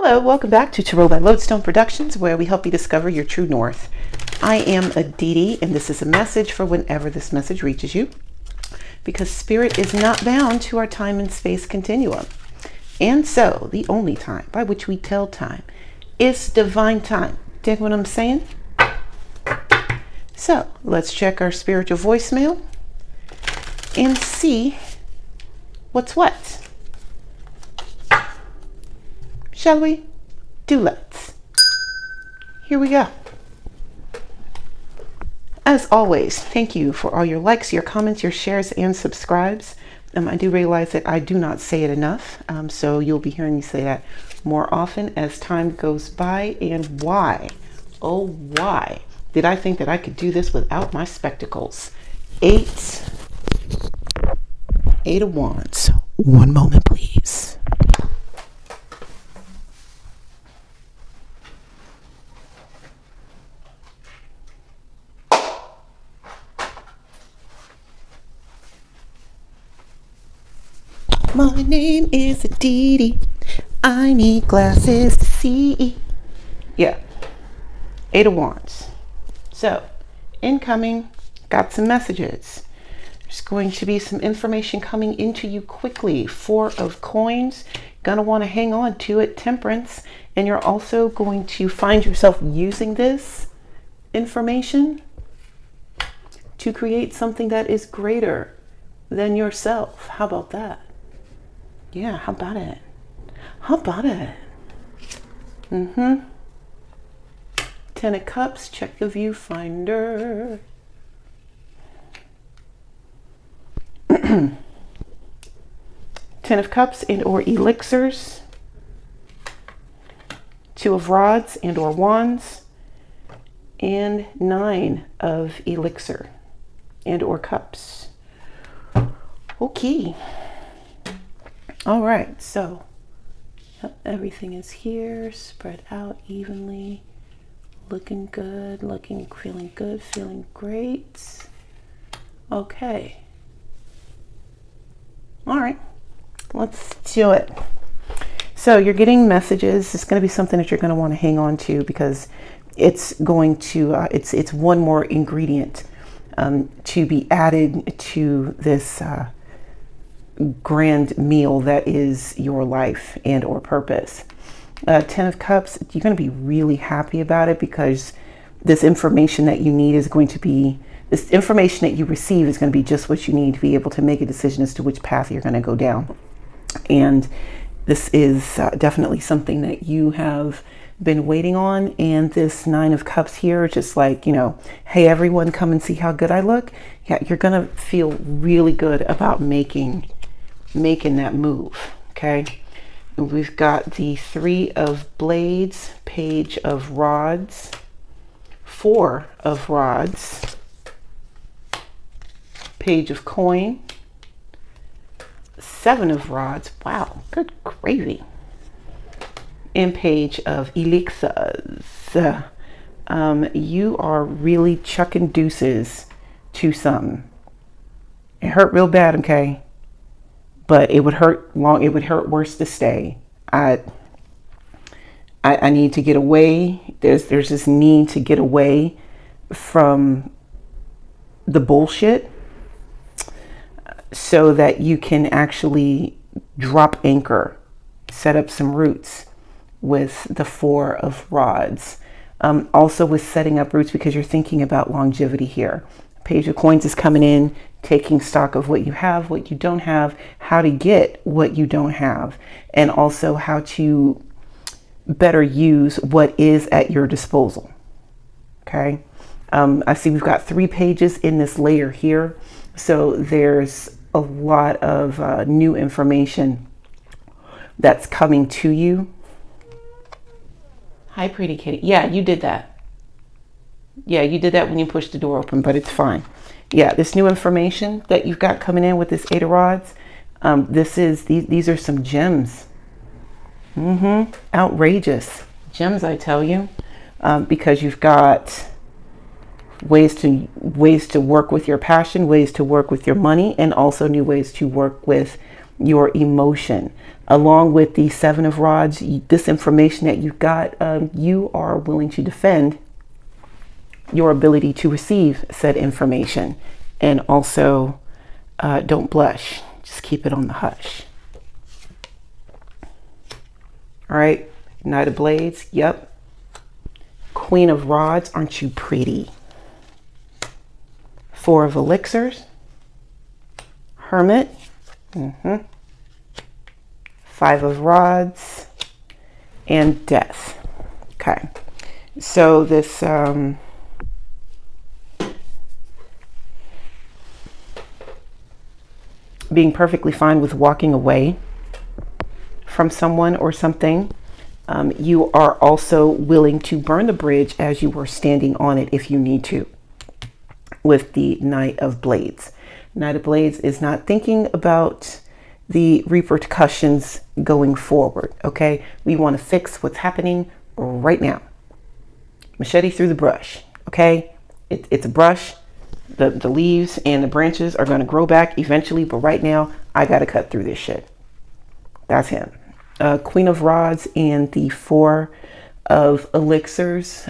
Hello, welcome back to Tarot by Lodestone Productions, where we help you discover your true north. I am Aditi, and this is a message for whenever this message reaches you, because Spirit is not bound to our time and space continuum. And so, the only time by which we tell time is divine time. Dig what I'm saying? So, let's check our spiritual voicemail and see what's what. Shall we? Let's. Here we go. As always, thank you for all your likes, your comments, your shares, and subscribes. I do realize that I do not say it enough, so you'll be hearing me say that more often as time goes by. And why? Oh, why did I think that I could do this without my spectacles? Eight of Wands. One moment, please. My name is Aditi. I need glasses to see. Yeah. Eight of Wands. So, incoming, got some messages. There's going to be some information coming into you quickly. Four of Coins. Gonna want to hang on to it. Temperance. And you're also going to find yourself using this information to create something that is greater than yourself. How about that? Yeah, how about it? How about it? Ten of Cups, check the viewfinder. Ten of Cups and or elixirs. Two of Rods and or Wands. And Nine of elixir and or cups. Okay. All right, so everything is here, spread out evenly, looking good, feeling good, feeling great. Okay. All right, let's do it. So you're getting messages. It's going to be something that you're going to want to hang on to because it's going to, it's one more ingredient to be added to this grand meal that is your life and or purpose. Ten of Cups, you're going to be really happy about it because this information that you need is going to be, this information that you receive is going to be just what you need to be able to make a decision as to which path you're going to go down. And this is definitely something that you have been waiting on. And this Nine of Cups here, just like, you know, hey, everyone, come and see how good I look. Yeah, you're going to feel really good about making that move. Okay, and we've got the Three of Blades, Page of Rods, Four of Rods, Page of Coin, Seven of Rods, wow, good gravy, and Page of elixirs. You are really chucking deuces to something. It hurt real bad, okay? But it would hurt long. It would hurt worse to stay. I need to get away. There's this need to get away from the bullshit so that you can actually drop anchor, set up some roots with the Four of Rods. Also with setting up roots because you're thinking about longevity here. Page of Coins is coming in, taking stock of what you have, what you don't have, how to get what you don't have, and also how to better use what is at your disposal. Okay. I see we've got 3 pages in this layer here. So there's a lot of new information that's coming to you. Hi, pretty kitty. Yeah, you did that. Yeah, you did that when you pushed the door open, but it's fine. Yeah, this new information that you've got coming in with this Eight of Rods, these are some gems. Outrageous gems, I tell you, because you've got ways to work with your passion, ways to work with your money, and also new ways to work with your emotion. Along with the Seven of Rods, this information that you've got, you are willing to defend your ability to receive said information. And also, don't blush. Just keep it on the hush. All right, Knight of Blades, yep. Queen of Rods, aren't you pretty? Four of Elixirs. Hermit. Five of Rods. And Death. Okay, so this being perfectly fine with walking away from someone or something. You are also willing to burn the bridge as you were standing on it if you need to, with the Knight of Blades. Knight of Blades is not thinking about the repercussions going forward, okay? We want to fix what's happening right now. Machete through the brush, okay? It's a brush. The leaves and the branches are going to grow back eventually, but right now I got to cut through this shit. That's him. Queen of Rods and the Four of Elixirs.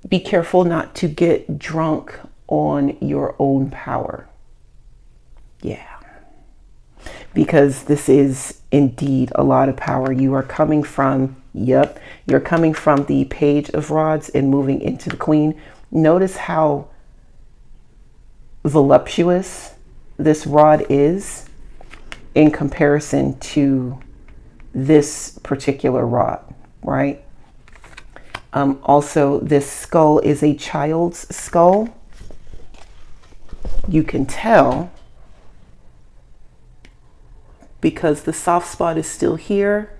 Be careful not to get drunk on your own power. Yeah. Because this is indeed a lot of power. You are coming from, yep, you're coming from the Page of Rods and moving into the Queen. Notice how voluptuous this rod is in comparison to this particular rod, right? Also, this skull is a child's skull. You can tell because the soft spot is still here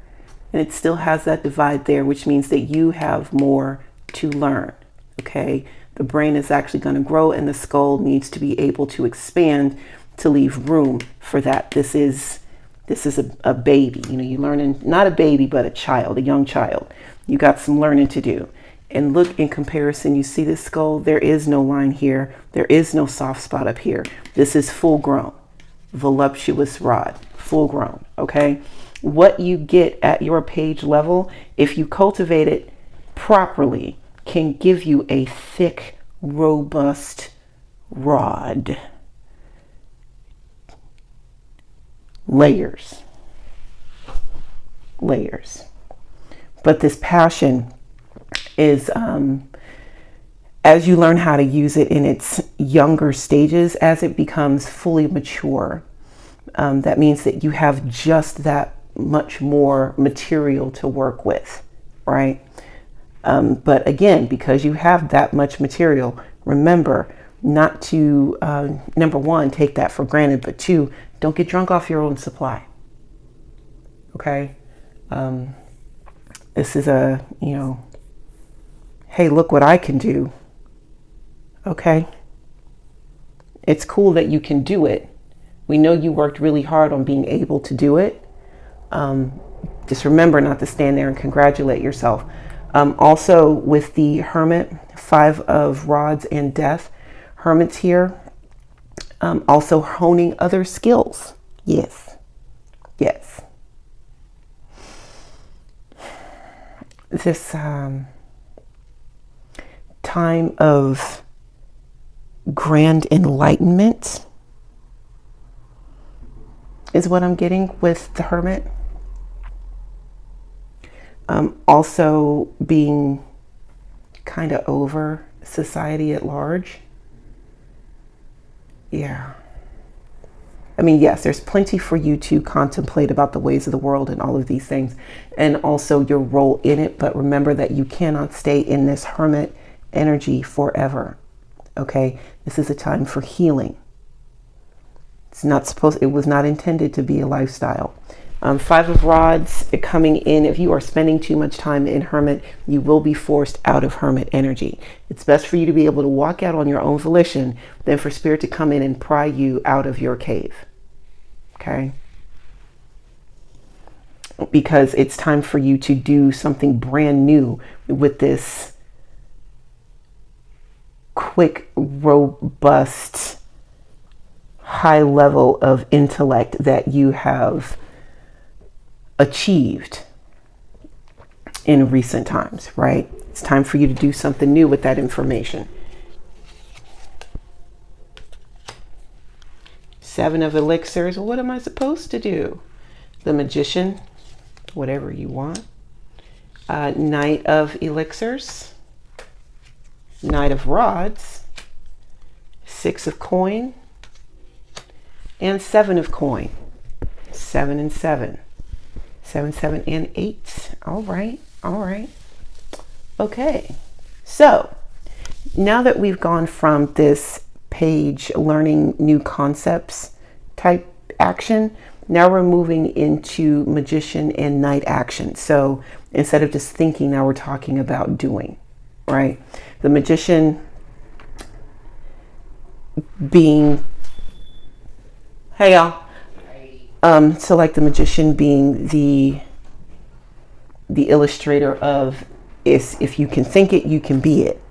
and it still has that divide there, which means that you have more to learn, okay? The brain is actually going to grow and the skull needs to be able to expand to leave room for that. This is a baby, you know, you're learning, not a baby, but a child, a young child. You got some learning to do. And look, in comparison, you see this skull, there is no line here. There is no soft spot up here. This is full grown, voluptuous rod, full grown, okay? What you get at your page level, if you cultivate it properly, can give you a thick, robust rod. Layers. But this passion is, as you learn how to use it in its younger stages, as it becomes fully mature, that means that you have just that much more material to work with, right? But again, because you have that much material, remember not to, number one, take that for granted, but two, don't get drunk off your own supply. Okay? This is a, you know, hey, look what I can do. Okay? It's cool that you can do it. We know you worked really hard on being able to do it. Just remember not to stand there and congratulate yourself. Also with the Hermit, Five of Rods and Death, Hermit's here. Also honing other skills. Yes. This time of grand enlightenment is what I'm getting with the Hermit. Also being kind of over society at large. Yeah. I mean, yes, there's plenty for you to contemplate about the ways of the world and all of these things, and also your role in it. But remember that you cannot stay in this Hermit energy forever. Okay? This is a time for healing. It was not intended to be a lifestyle. Five of Rods coming in. If you are spending too much time in Hermit, you will be forced out of Hermit energy. It's best for you to be able to walk out on your own volition than for Spirit to come in and pry you out of your cave. Okay? Because it's time for you to do something brand new with this quick, robust, high level of intellect that you have achieved in recent times, right? It's time for you to do something new with that information. 7 of elixirs. What am I supposed to do? The magician, whatever you want. Knight of elixirs. Knight of rods. 6 of coin. And 7 of coin. 7 and 7. 7, 7, and 8. All right. All right. Okay. So now that we've gone from this page learning new concepts type action, now we're moving into magician and knight action. So instead of just thinking, now we're talking about doing, right? The magician being, hey y'all. So like the magician being the illustrator of, if you can think it, you can be it.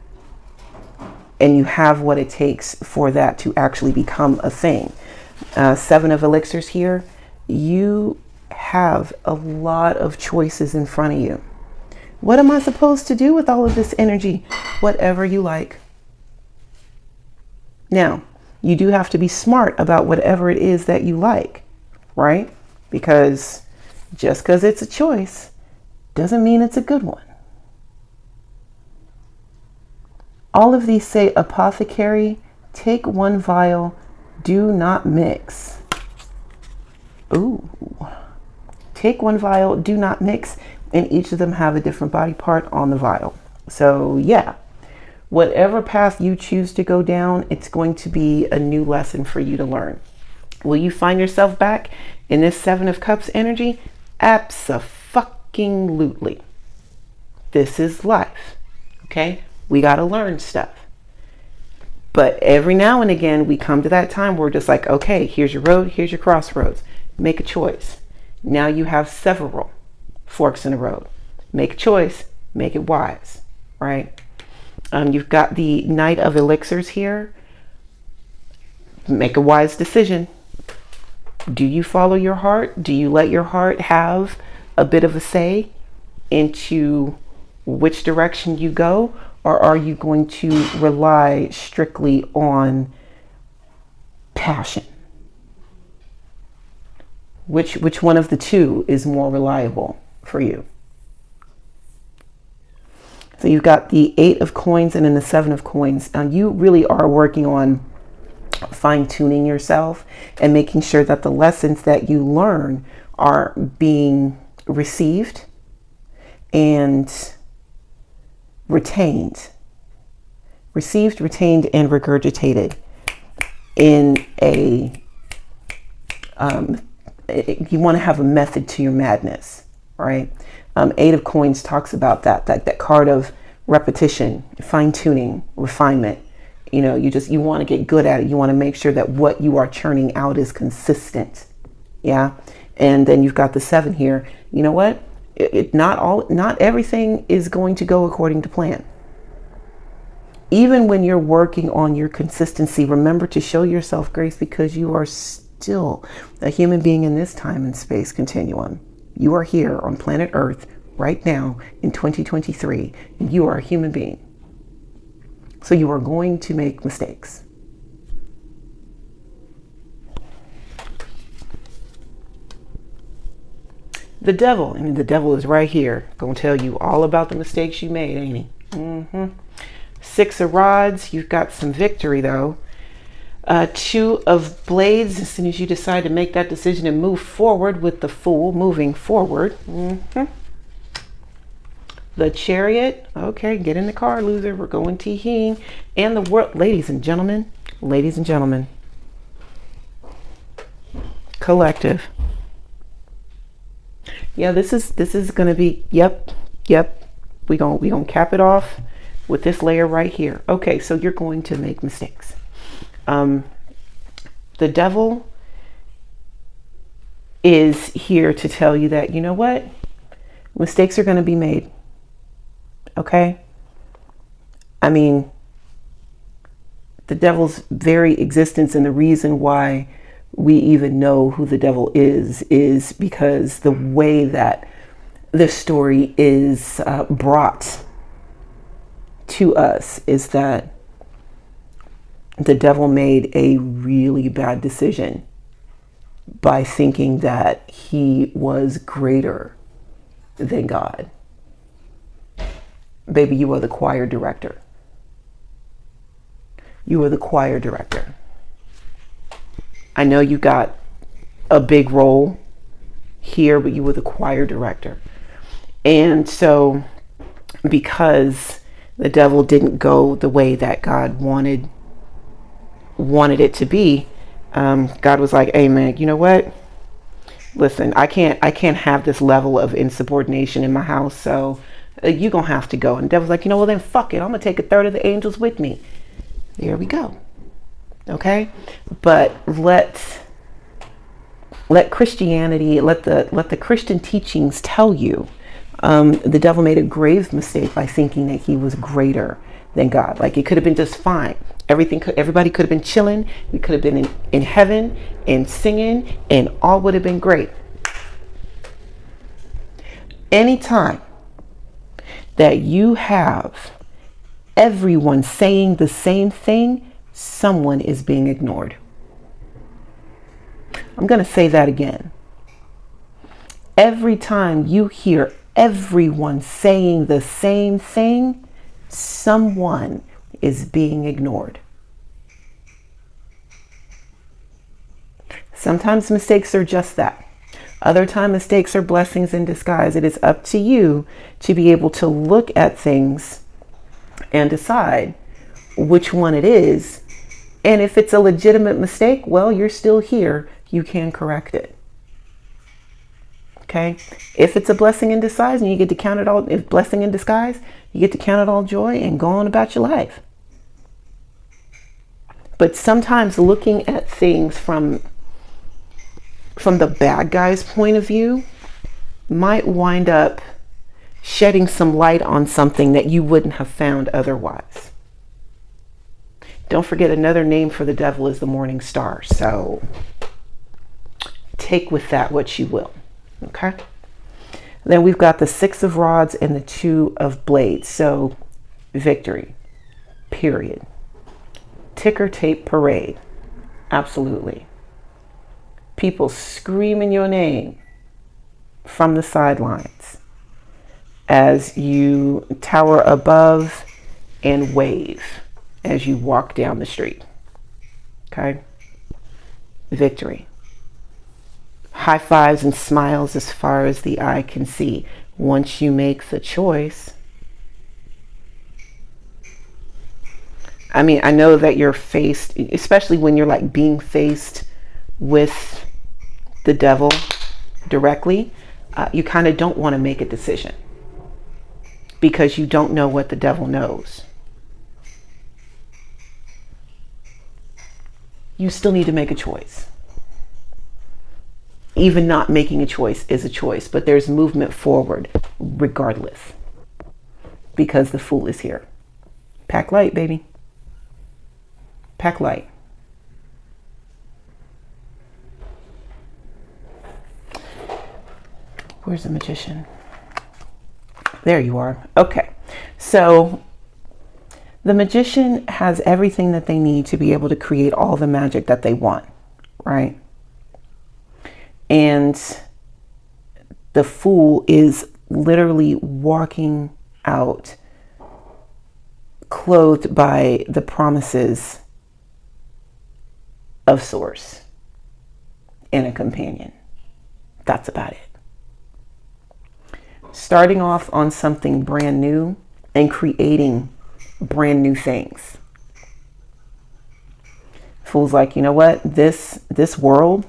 And you have what it takes for that to actually become a thing. 7 of elixirs here. You have a lot of choices in front of you. What am I supposed to do with all of this energy? Whatever you like. Now, you do have to be smart about whatever it is that you like, right? Because just because it's a choice doesn't mean it's a good one. All of these say apothecary, take 1 vial, do not mix. Ooh. Take 1 vial, do not mix, and each of them have a different body part on the vial. So yeah, whatever path you choose to go down, it's going to be a new lesson for you to learn. Will you find yourself back in this 7 of Cups energy? Abso-fucking-lutely. This is life, okay? We got to learn stuff. But every now and again, we come to that time where we're just like, okay, here's your road, here's your crossroads. Make a choice. Now you have several forks in the road. Make a choice, make it wise, right? You've got the Knight of elixirs here. Make a wise decision. Do you follow your heart? Do you let your heart have a bit of a say into which direction you go? Or are you going to rely strictly on passion? Which one of the two is more reliable for you? So you've got the 8 of coins and then the 7 of coins. You really are working on fine-tuning yourself and making sure that the lessons that you learn are being received and retained. Received, retained, and regurgitated in a, you want to have a method to your madness, right? 8 of coins talks about that card of repetition, fine-tuning, refinement. You know, you want to get good at it. You want to make sure that what you are churning out is consistent. Yeah. And then you've got the 7 here. You know what? Not everything is going to go according to plan. Even when you're working on your consistency, remember to show yourself grace, because you are still a human being in this time and space continuum. You are here on planet Earth right now in 2023. And you are a human being. So you are going to make mistakes. The devil, and the devil is right here, gonna tell you all about the mistakes you made, ain't he? 6 of rods. You've got some victory though. 2 of blades. As soon as you decide to make that decision and move forward with the Fool, moving forward. The Chariot. Okay, get in the car, loser. We're going Tehing. And the world, ladies and gentlemen, collective. Yeah, this is gonna be, yep. We gonna cap it off with this layer right here. Okay, so you're going to make mistakes. The devil is here to tell you that, you know what? Mistakes are going to be made. Okay? I mean, the devil's very existence and the reason why we even know who the devil is because the way that this story is brought to us is that the devil made a really bad decision by thinking that he was greater than God. Baby, you are the choir director. You are the choir director. I know you got a big role here, but you were the choir director. And so because the devil didn't go the way that God wanted it to be, God was like, hey man, you know what? Listen, I can't have this level of insubordination in my house, so you're gonna have to go. And the devil's like, you know, well then fuck it, I'm gonna take a third of the angels with me. There we go. Okay? But let Christianity, let the Christian teachings tell you, the devil made a grave mistake by thinking that he was greater than God. Like it could have been just fine. Everybody could have been chilling. We could have been in heaven and singing, and all would have been great. Anytime that you have everyone saying the same thing, someone is being ignored. I'm going to say that again. Every time you hear everyone saying the same thing, someone is being ignored. Sometimes mistakes are just that. Other times mistakes are blessings in disguise. It is up to you to be able to look at things and decide which one it is. And if it's a legitimate mistake, well, you're still here. You can correct it. Okay? If it's a blessing in disguise and you get to count it all, if blessing in disguise, you get to count it all joy and go on about your life. But sometimes looking at things from the bad guy's point of view might wind up shedding some light on something that you wouldn't have found otherwise. Don't forget, another name for the devil is the morning star. So take with that what you will. Okay. Then we've got the 6 of rods and the 2 of blades. So victory, period. Ticker tape parade. Absolutely. People screaming your name from the sidelines as you tower above and wave as you walk down the street. Okay? Victory. High fives and smiles as far as the eye can see. Once you make the choice. I mean, I know that you're faced, especially when you're like being faced with the devil directly, you kind of don't want to make a decision because you don't know what the devil knows. You still need to make a choice. Even not making a choice is a choice, but there's movement forward regardless because the Fool is here. Pack light, baby. Pack light. Where's the Magician? There you are. Okay. So the Magician has everything that they need to be able to create all the magic that they want, right? And the Fool is literally walking out clothed by the promises of Source and a companion. That's about it. Starting off on something brand new and creating brand new things. Fool's like, you know what? This world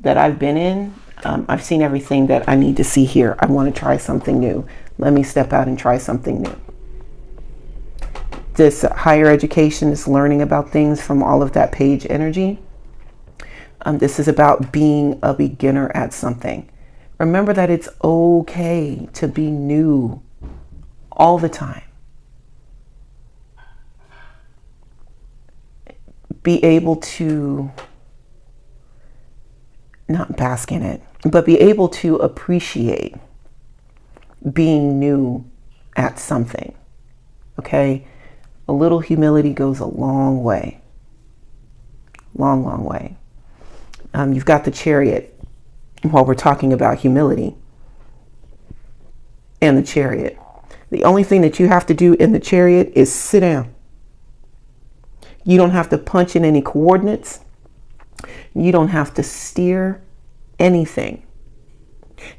that I've been in, I've seen everything that I need to see here. I want to try something new. Let me step out and try something new. This higher education is learning about things from all of that page energy. This is about being a beginner at something. Remember that it's okay to be new all the time. be able to not bask in it, but be able to appreciate being new at something. Okay? A little humility goes a long way. Long, long way. You've got the Chariot while we're talking about humility and the Chariot. The only thing that you have to do in the Chariot is sit down. You don't have to punch in any coordinates. You don't have to steer anything,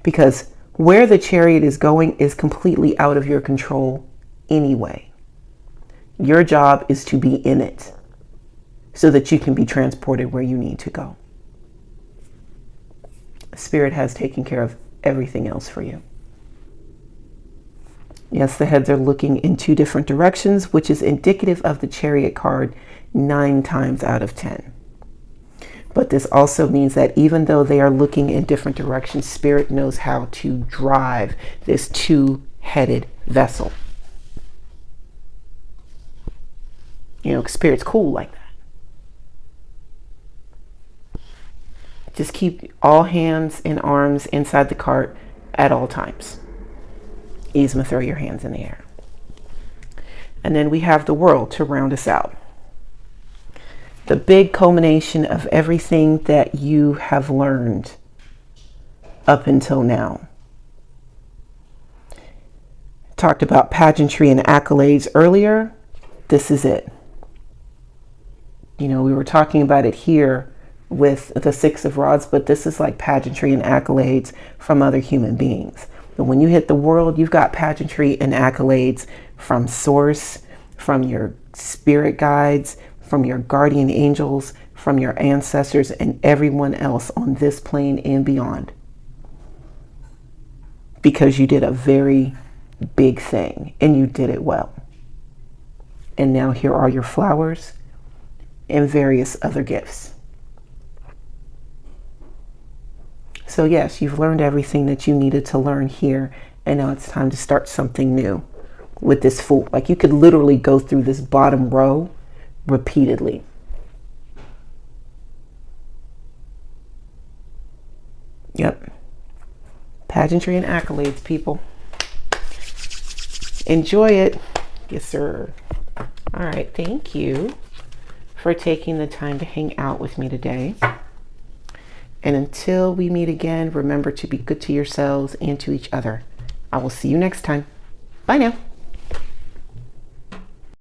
because where the Chariot is going is completely out of your control anyway. Your job is to be in it so that you can be transported where you need to go. Spirit has taken care of everything else for you. Yes, the heads are looking in 2 different directions, which is indicative of the Chariot card 9 times out of 10. But this also means that even though they are looking in different directions, Spirit knows how to drive this 2-headed vessel. You know, Spirit's cool like that. Just keep all hands and arms inside the cart at all times. Yzma, throw your hands in the air. And then we have the World to round us out. The big culmination of everything that you have learned up until now. Talked about pageantry and accolades earlier. This is it. You know, we were talking about it here with the 6 of Rods, but this is like pageantry and accolades from other human beings. But when you hit the World, you've got pageantry and accolades from Source, from your spirit guides, from your guardian angels, from your ancestors, and everyone else on this plane and beyond. Because you did a very big thing and you did it well. And now here are your flowers and various other gifts. So yes, you've learned everything that you needed to learn here, and now it's time to start something new with this Fool. Like, you could literally go through this bottom row repeatedly. Yep. Pageantry and accolades, people. Enjoy it. Yes, sir. All right. Thank you for taking the time to hang out with me today. And until we meet again, remember to be good to yourselves and to each other. I will see you next time. Bye now.